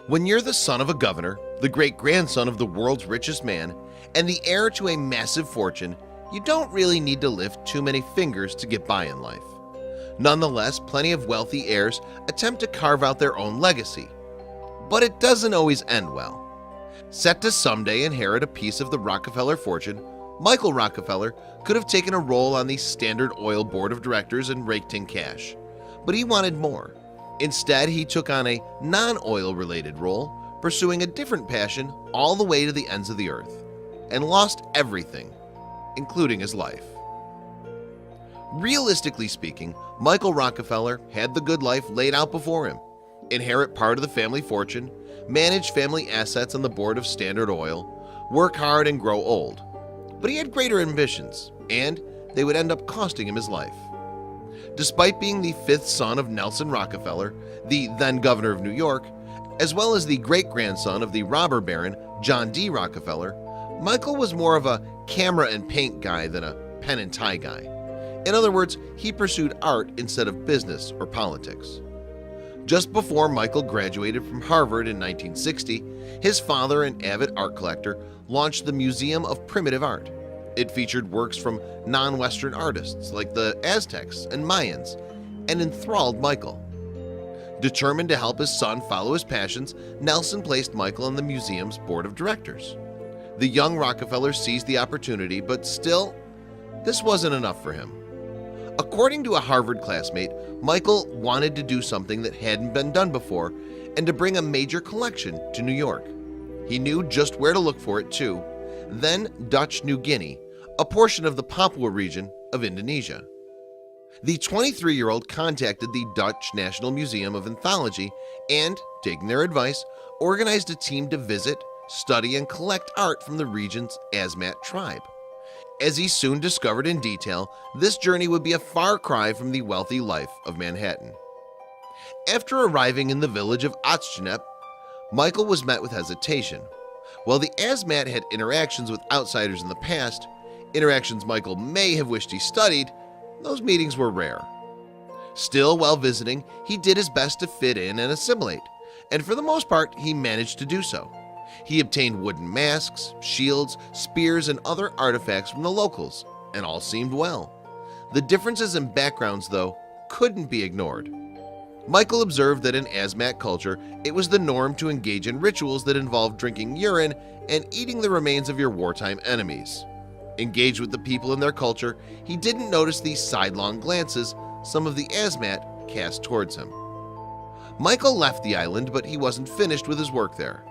When you're the son of a governor, the great-grandson of the world's richest man, and the heir to a massive fortune, you don't really need to lift too many fingers to get by in life. Nonetheless, plenty of wealthy heirs attempt to carve out their own legacy. But it doesn't always end well. Set to someday inherit a piece of the Rockefeller fortune, Michael Rockefeller could have taken a role on the Standard Oil Board of Directors and raked in cash. But he wanted more. Instead, he took on a non-oil related role, pursuing a different passion all the way to the ends of the earth, and lost everything, including his life. Realistically speaking, Michael Rockefeller had the good life laid out before him: inherit part of the family fortune, manage family assets on the board of Standard Oil, work hard and grow old. But he had greater ambitions, and they would end up costing him his life. Despite being the fifth son of Nelson Rockefeller, the then governor of New York, as well as the great-grandson of the robber baron John D. Rockefeller, Michael was more of a camera and paint guy than a pen and tie guy. In other words, he pursued art instead of business or politics. Just before Michael graduated from Harvard in 1960, his father, an avid art collector, launched the Museum of Primitive Art. It featured works from non-Western artists like the Aztecs and Mayans, and enthralled Michael. Determined to help his son follow his passions, Nelson placed Michael on the museum's board of directors. The young Rockefeller seized the opportunity, but still, this wasn't enough for him. According to a Harvard classmate, Michael wanted to do something that hadn't been done before and to bring a major collection to New York. He knew just where to look for it too: then Dutch New Guinea, a portion of the Papua region of Indonesia. The 23-year-old contacted the Dutch National Museum of Ethnology and, taking their advice, organized a team to visit, study, and collect art from the region's Asmat tribe. As he soon discovered in detail, this journey would be a far cry from the wealthy life of Manhattan. After arriving in the village of Otschnep, Michael was met with hesitation. While the Asmat had interactions with outsiders in the past, interactions Michael may have wished he studied, those meetings were rare. Still, while visiting, he did his best to fit in and assimilate, and for the most part, he managed to do so. He obtained wooden masks, shields, spears, and other artifacts from the locals, and all seemed well. The differences in backgrounds, though, couldn't be ignored. Michael observed that in Asmat culture, it was the norm to engage in rituals that involved drinking urine and eating the remains of your wartime enemies. Engaged with the people in their culture, he didn't notice the sidelong glances some of the Asmat cast towards him. Michael left the island, but he wasn't finished with his work there.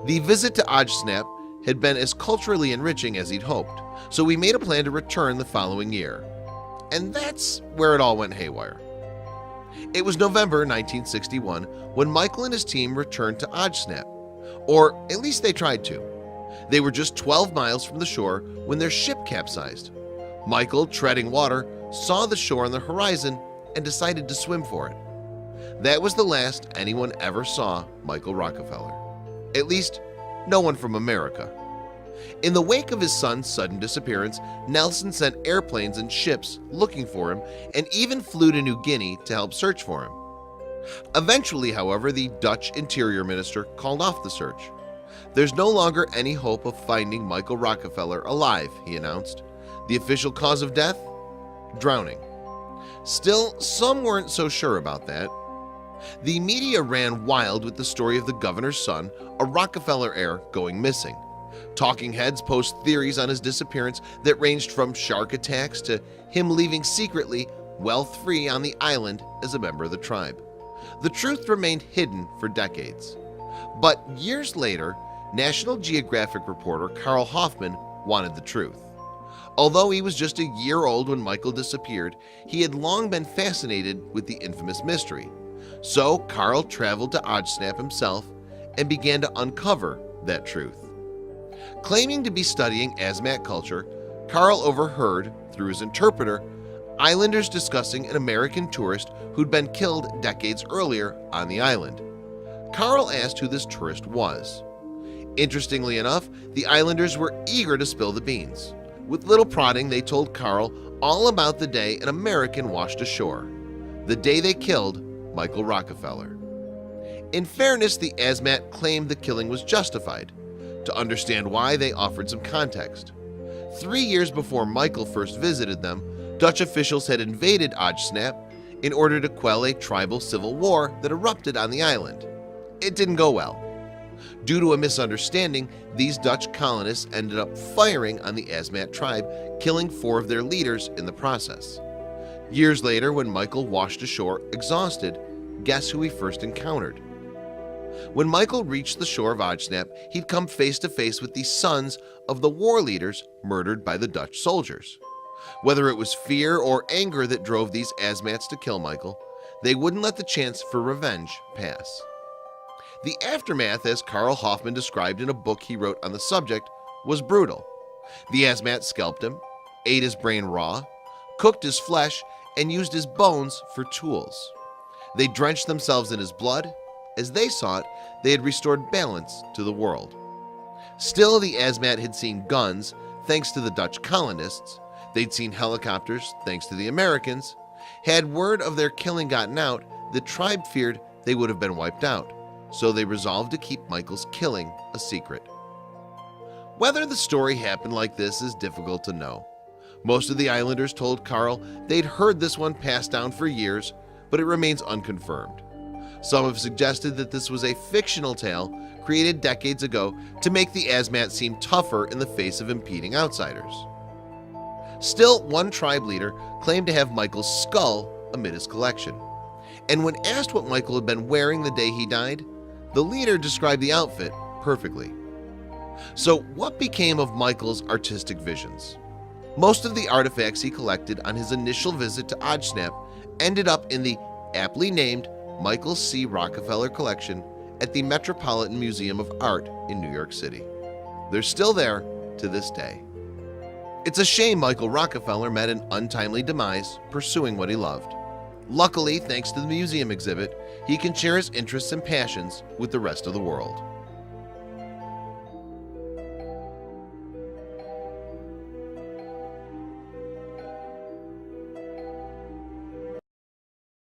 The visit to Otschnap had been as culturally enriching as he'd hoped, so he made a plan to return the following year. And that's where it all went haywire. It was November 1961 when Michael and his team returned to Otschnap, or at least they tried to. They were just 12 miles from the shore when their ship capsized. Michael, treading water, saw the shore on the horizon and decided to swim for it. That was the last anyone ever saw Michael Rockefeller. At least, no one from America. In the wake of his son's sudden disappearance, Nelson sent airplanes and ships looking for him and even flew to New Guinea to help search for him. Eventually, however, the Dutch Interior Minister called off the search. "There's no longer any hope of finding Michael Rockefeller alive," he announced. "The official cause of death? Drowning." Still, some weren't so sure about that. The media ran wild with the story of the governor's son, a Rockefeller heir, going missing. Talking heads posed theories on his disappearance that ranged from shark attacks to him leaving secretly, wealth-free on the island as a member of the tribe. The truth remained hidden for decades. But years later, National Geographic reporter Carl Hoffman wanted the truth. Although he was just a year old when Michael disappeared, he had long been fascinated with the infamous mystery. So Carl traveled to Otschnap himself and began to uncover that truth. Claiming to be studying Asmat culture, Carl overheard, through his interpreter, islanders discussing an American tourist who'd been killed decades earlier on the island. Carl asked who this tourist was. Interestingly enough, the islanders were eager to spill the beans. With little prodding, they told Carl all about the day an American washed ashore, the day they killed Michael Rockefeller. In fairness, the Asmat claimed the killing was justified. To understand why, they offered some context. 3 years before Michael first visited them, Dutch officials had invaded Odsnap in order to quell a tribal civil war that erupted on the island. It didn't go well. Due to a misunderstanding, these Dutch colonists ended up firing on the Asmat tribe, killing 4 of their leaders in the process. Years later, when Michael washed ashore exhausted, guess who he first encountered? When Michael reached the shore of Odsnap, he'd come face to face with the sons of the war leaders murdered by the Dutch soldiers. Whether it was fear or anger that drove these Asmats to kill Michael, they wouldn't let the chance for revenge pass. The aftermath, as Carl Hoffman described in a book he wrote on the subject, was brutal. The Asmat scalped him, ate his brain raw, cooked his flesh, and used his bones for tools. They drenched themselves in his blood. As they saw it, they had restored balance to the world. Still, the Asmat had seen guns thanks to the Dutch colonists. They'd seen helicopters thanks to the Americans. Had word of their killing gotten out, the tribe feared they would have been wiped out, so they resolved to keep Michael's killing a secret. Whether the story happened like this is difficult to know. Most of the islanders told Carl they'd heard this one passed down for years, but it remains unconfirmed. Some have suggested that this was a fictional tale created decades ago to make the Asmat seem tougher in the face of impeding outsiders. Still, one tribe leader claimed to have Michael's skull amid his collection. And when asked what Michael had been wearing the day he died, the leader described the outfit perfectly. So what became of Michael's artistic visions? Most of the artifacts he collected on his initial visit to Odsnap ended up in the aptly named Michael C. Rockefeller collection at the Metropolitan Museum of Art in New York City. They're still there to this day. It's a shame Michael Rockefeller met an untimely demise pursuing what he loved. Luckily, thanks to the museum exhibit, he can share his interests and passions with the rest of the world.